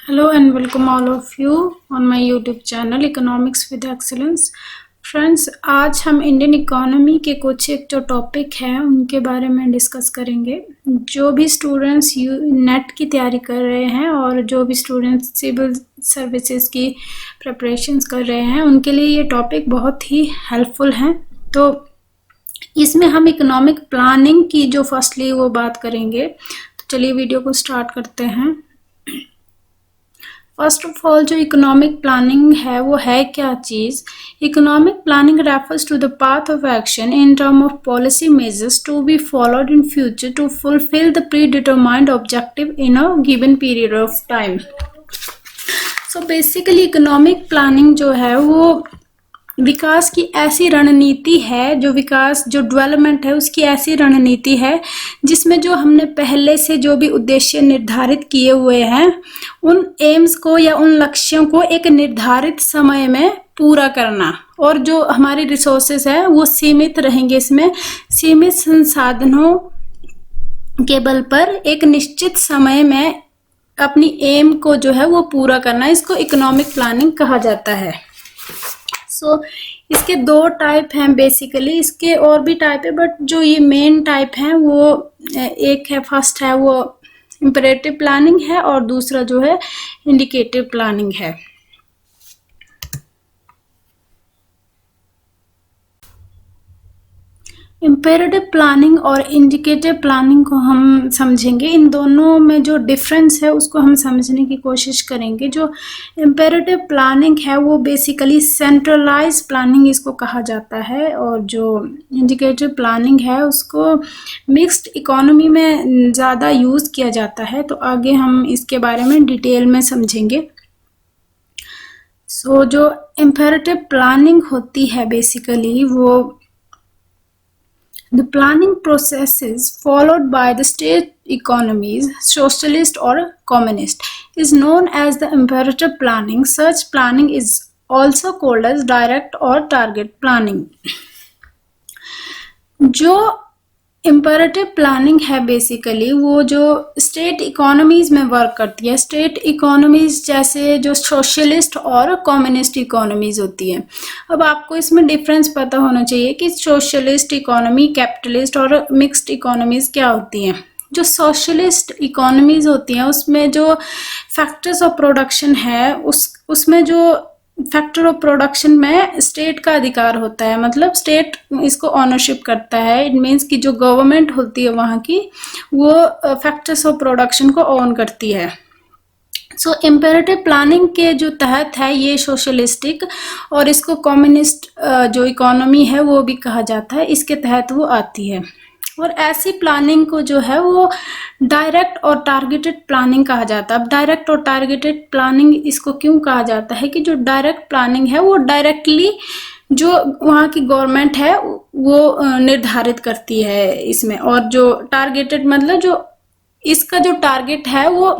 Hello and welcome all of you on my YouTube channel Economics with Excellence. Friends, आज हम Indian economy के कुछ एक जो टॉपिक हैं उनके बारे में डिस्कस करेंगे। जो भी स्टूडेंट्स नेट की तैयारी कर रहे हैं और जो भी स्टूडेंट्स सिविल सर्विसेज की प्रिपरेशंस कर रहे हैं उनके लिए ये टॉपिक बहुत ही हेल्पफुल हैं। तो इसमें हम इकोनॉमिक प्लानिंग की जो फर्स्टली वो बात करेंगे। तो चलिए वीडियो को स्टार्ट करते हैं। फर्स्ट ऑफ ऑल जो इकोनॉमिक प्लानिंग है वो है क्या चीज़। Economic planning refers to the path of action in term of policy measures to be followed in future to fulfil the pre determined objective in a given period of time. So basically economic planning जो है वो विकास की ऐसी रणनीति है, जो development है उसकी ऐसी रणनीति है जिसमें जो हमने पहले से जो भी उद्देश्य निर्धारित किए हुए हैं उन एम्स को या उन लक्ष्यों को एक निर्धारित समय में पूरा करना, और जो हमारी रिसोर्सेज है वो सीमित रहेंगे। इसमें सीमित संसाधनों के बल पर एक निश्चित समय में अपनी एम को जो है वो पूरा करना, इसको इकोनॉमिक प्लानिंग कहा जाता है। इसके दो टाइप हैं बेसिकली, इसके और भी टाइप है बट जो ये मेन टाइप है वो एक है, फर्स्ट है वो इम्पेरेटिव प्लानिंग है और दूसरा जो है इंडिकेटिव प्लानिंग है। इम्पेरेटिव प्लानिंग और इंडिकेटिव प्लानिंग को हम समझेंगे। इन दोनों में जो डिफरेंस है उसको हम समझने की कोशिश करेंगे। जो इम्पेरेटिव प्लानिंग है वो बेसिकली सेंट्रलाइज प्लानिंग इसको कहा जाता है, और जो इंडिकेटिव प्लानिंग है उसको मिक्स्ड इकोनॉमी में ज़्यादा यूज़ किया जाता है। तो आगे हम इसके बारे में डिटेल में समझेंगे। जो इम्पेरेटिव प्लानिंग होती है बेसिकली वो the planning processes followed by the state economies, socialist or communist, is known as the imperative planning. Such planning is also called as direct or target planning. जो imperative planning है basically वो जो state economies में work करती है। State economies जैसे जो socialist और कम्युनिस्ट इकोनॉमीज होती है। अब आपको इसमें डिफरेंस पता होना चाहिए कि सोशलिस्ट इकोनॉमी, कैपिटलिस्ट और मिक्स्ड इकोनॉमीज क्या होती हैं। जो सोशलिस्ट इकोनॉमीज होती हैं उसमें जो फैक्टर्स ऑफ प्रोडक्शन है उसमें जो फैक्टर ऑफ प्रोडक्शन में स्टेट का अधिकार होता है, मतलब स्टेट इसको ऑनरशिप करता है। इट मीन्स कि जो गवर्नमेंट होती है वहाँ की वो फैक्टर्स ऑफ प्रोडक्शन को ऑन करती है। इम्पेरेटिव प्लानिंग के जो तहत है ये सोशलिस्टिक और इसको कम्युनिस्ट जो इकोनॉमी है वो भी कहा जाता है, इसके तहत वो आती है। और ऐसी प्लानिंग को जो है वो डायरेक्ट और टारगेटेड प्लानिंग कहा जाता है। अब डायरेक्ट और टारगेटेड प्लानिंग इसको क्यों कहा जाता है कि जो डायरेक्ट प्लानिंग है वो डायरेक्टली जो वहाँ की गवर्नमेंट है वो निर्धारित करती है इसमें, और जो टारगेटेड मतलब जो इसका जो टारगेट है वो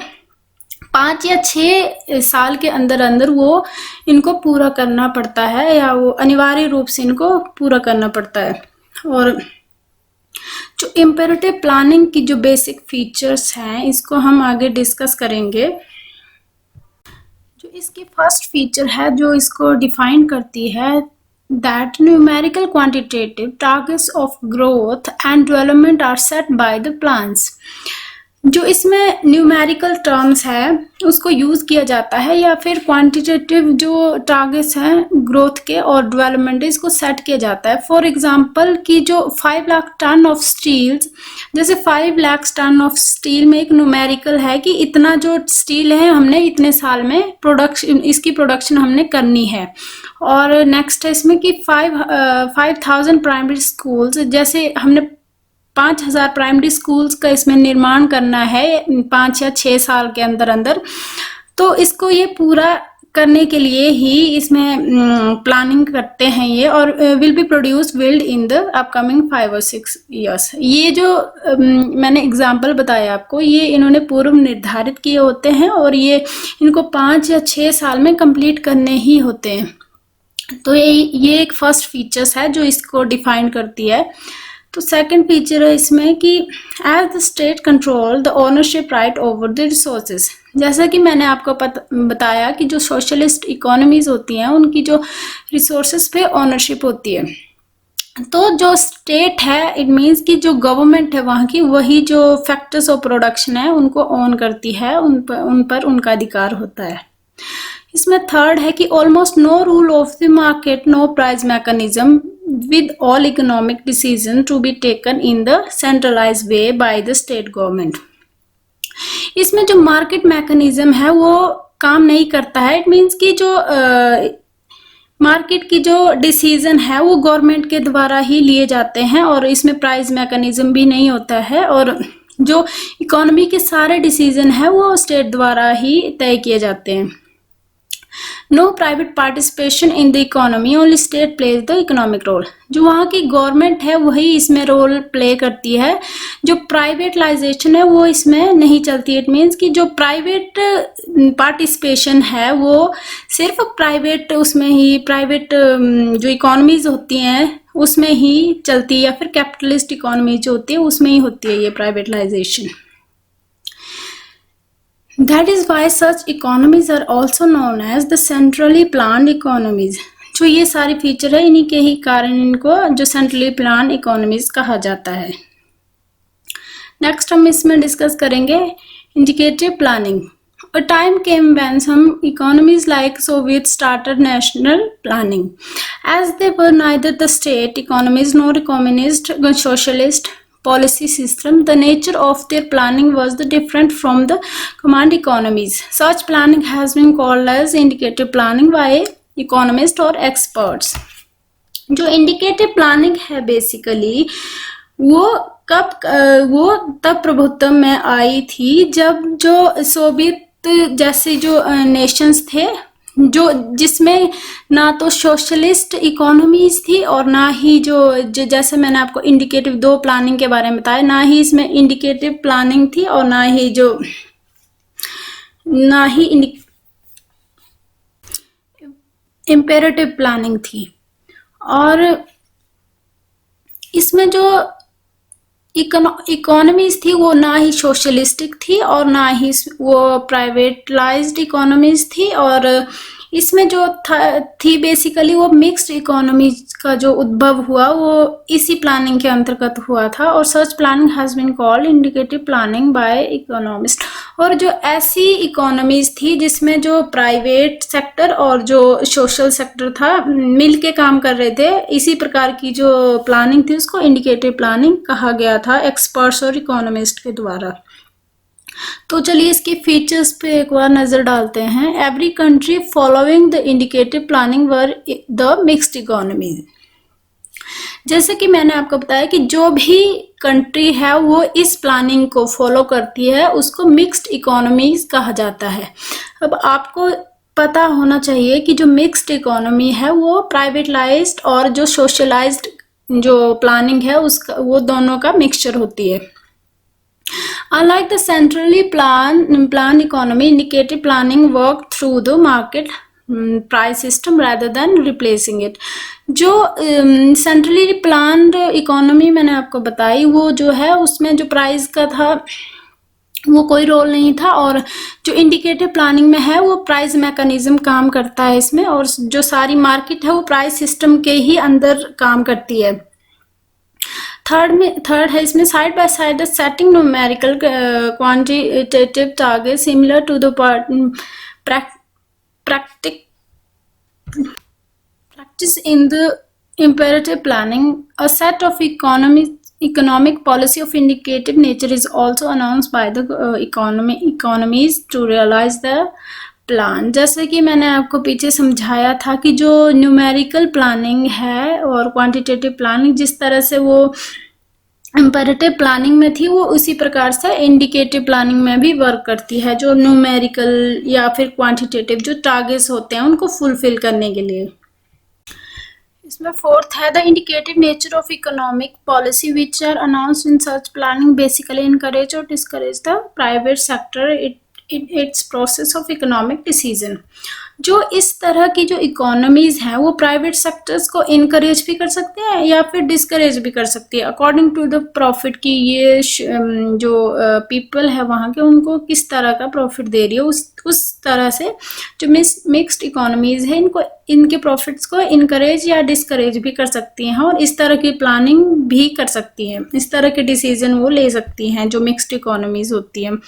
5 या 6 साल के अंदर अंदर वो इनको पूरा करना पड़ता है, या वो अनिवार्य रूप से इनको पूरा करना पड़ता है। और जो इम्पेरेटिव प्लानिंग की जो बेसिक फीचर्स हैं इसको हम आगे डिस्कस करेंगे। जो इसकी फर्स्ट फीचर है जो इसको डिफाइन करती है, that numerical quantitative targets of growth and development are set by the plans। जो इसमें न्यूमेरिकल टर्म्स है उसको यूज़ किया जाता है, या फिर क्वांटिटेटिव जो टारगेट्स हैं ग्रोथ के और डेवलपमेंट इसको सेट किया जाता है। फॉर एग्जांपल कि जो 5 लाख टन ऑफ स्टील्स, जैसे 5 लाख टन ऑफ स्टील में एक न्यूमेरिकल है कि इतना जो स्टील है हमने इतने साल में इसकी प्रोडक्शन हमने करनी है। और नेक्स्ट है इसमें कि 5000 प्राइमरी स्कूल्स, जैसे हमने 5000 प्राइमरी स्कूल्स का इसमें निर्माण करना है 5 या 6 साल के अंदर अंदर। तो इसको ये पूरा करने के लिए ही इसमें प्लानिंग करते हैं ये, और will be produce wild in the upcoming 5 और 6 ईयर्स। ये जो मैंने एग्जांपल बताया आपको ये इन्होंने पूर्व निर्धारित किए होते हैं और ये इनको 5 या 6 साल में कंप्लीट करने ही होते हैं। तो ये एक फर्स्ट फीचर्स है जो इसको डिफाइन करती है। तो सेकंड फीचर है इसमें कि as the state control the ownership right over the resources. जैसा कि मैंने आपको बताया कि जो सोशलिस्ट इकोनॉमीज होती हैं उनकी जो रिसोर्सेज पे ओनरशिप होती है, तो जो स्टेट है इट मीन्स कि जो गवर्नमेंट है वहाँ की, वही जो फैक्टर्स ऑफ प्रोडक्शन है उनको ओन करती है, उन पर उनका अधिकार होता है। इसमें थर्ड है कि almost no rule of the market, no price mechanism with all economic decision to be taken in the centralized way by the state government। इसमें जो मार्केट मैकेनिज्म है वो काम नहीं करता है। इट मीन्स कि जो मार्केट की जो डिसीजन है वो गवर्नमेंट के द्वारा ही लिए जाते हैं और इसमें प्राइस मैकेनिज्म भी नहीं होता है, और जो इकोनॉमी के सारे डिसीजन है वो स्टेट द्वारा ही तय किए जाते हैं। No private participation in the economy, only state plays the economic role. जो वहाँ की गवर्नमेंट है वही इसमें रोल प्ले करती है, जो प्राइवेटलाइजेशन है वो इसमें नहीं चलती। इट मीन्स कि जो प्राइवेट पार्टिसिपेशन है वो सिर्फ प्राइवेट उसमें ही, प्राइवेट जो इकोनॉमीज होती हैं उसमें ही चलती है, या फिर कैपिटलिस्ट इकोनॉमी जो होती है उसमें ही होती है ये प्राइवेटलाइजेशन। That is why such economies are also known as the centrally planned economies। जो ये सारे फीचर है इन्हीं के ही कारण इनको जो सेंट्रली प्लान इकोनॉमीज कहा जाता है। नेक्स्ट हम इसमें डिस्कस करेंगे indicative planning. A time came when some economies like Soviet started national planning, as they were neither the state economies nor communist socialist policy system. The nature of their planning was different from the command economies. Such planning has been called as indicative planning by economists or experts। जो indicative planning है basically वो तब प्रभुत्व में आई थी जब जो Soviet जैसे जो नेशंस थे, जो जिसमें ना तो सोशलिस्ट इकोनॉमीज थी और ना ही जो जैसे मैंने आपको इंडिकेटिव दो प्लानिंग के बारे में बताया, ना ही इसमें इंडिकेटिव प्लानिंग थी और ना ही इम्पेरेटिव प्लानिंग थी। और इसमें जो इकोनॉमीज थी वो ना ही सोशलिस्टिक थी और ना ही वो प्राइवेटलाइज्ड इकोनॉमीज थी, और इसमें जो थी बेसिकली वो मिक्स्ड इकोनॉमीज का जो उद्भव हुआ वो इसी प्लानिंग के अंतर्गत हुआ था। और such planning has been called indicative planning by economist. और जो ऐसी इकोनॉमीज थी जिसमें जो प्राइवेट सेक्टर और जो सोशल सेक्टर था मिल के काम कर रहे थे, इसी प्रकार की जो प्लानिंग थी उसको इंडिकेटिव प्लानिंग कहा गया था एक्सपर्ट्स और इकोनॉमिस्ट के द्वारा। तो चलिए इसके फीचर्स पे एक बार नजर डालते हैं। Every country following the indicative planning were the mixed economy. जैसे कि मैंने आपको बताया कि जो भी कंट्री है वो इस प्लानिंग को फॉलो करती है उसको मिक्स्ड इकोनॉमीज कहा जाता है। अब आपको पता होना चाहिए कि जो मिक्स्ड इकोनॉमी है वो प्राइवेटलाइज्ड और जो सोशलाइज्ड जो प्लानिंग है उसका वो दोनों का मिक्सचर होती है। Unlike the centrally planned economy, indicative planning work through the market price system rather than replacing it। जो सेंट्रली प्लान्ड इकोनॉमी मैंने आपको बताई वो जो है उसमें जो प्राइस का था वो कोई रोल नहीं था, और जो इंडिकेटिव प्लानिंग में है वो प्राइस मैकेनिज्म काम करता है इसमें, और जो सारी मार्केट है वो प्राइस सिस्टम के ही अंदर काम करती है। थर्ड है इसमें side by side the setting numerical quantitative target similar to the practice in the imperative planning। A set of economic policy of indicative nature is also announced by the economies to realize the plan. जैसे कि मैंने आपको पीछे समझाया था कि जो numerical planning है और क्वांटिटेटिव प्लानिंग जिस तरह से वो इम्पेरेटिव प्लानिंग में थी वो उसी प्रकार से इंडिकेटिव प्लानिंग में भी वर्क करती है, जो न्यूमेरिकल या फिर क्वांटिटेटिव जो टारगेट्स होते हैं उनको फुलफिल करने के लिए। इसमें फोर्थ है the indicative nature of economic policy which are announced in such planning basically encourage और discourage the private sector its process of economic decision. जो इस तरह की जो इकोनॉमीज हैं वो प्राइवेट सेक्टर्स को इनकरेज भी कर सकते हैं या फिर डिस्करेज भी कर सकती है अकॉर्डिंग टू द प्रॉफिट की ये जो पीपल है वहाँ के उनको किस तरह का प्रॉफिट दे रही है उस तरह से जो मिक्स्ड इकोनॉमीज है इनको इनके प्रॉफिट्स को इनकरेज या डिस्करेज भी कर सकती हैं और इस तरह की प्लानिंग भी कर सकती हैं, इस तरह के डिसीजन वो ले सकती हैं जो मिक्स्ड इकोनॉमीज होती हैं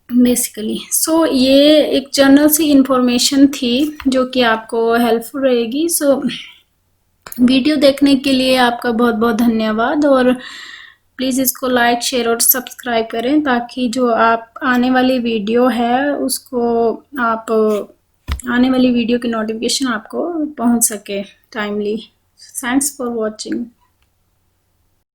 बेसिकली। सो ये एक जनरल सी इंफॉर्मेशन थी जो कि आपको हेल्पफुल रहेगी। सो वीडियो देखने के लिए आपका बहुत बहुत धन्यवाद और प्लीज़ इसको लाइक शेयर और सब्सक्राइब करें ताकि जो आप आने वाली वीडियो है उसको आप आने वाली वीडियो की नोटिफिकेशन आपको पहुंच सके टाइमली। Thanks for watching.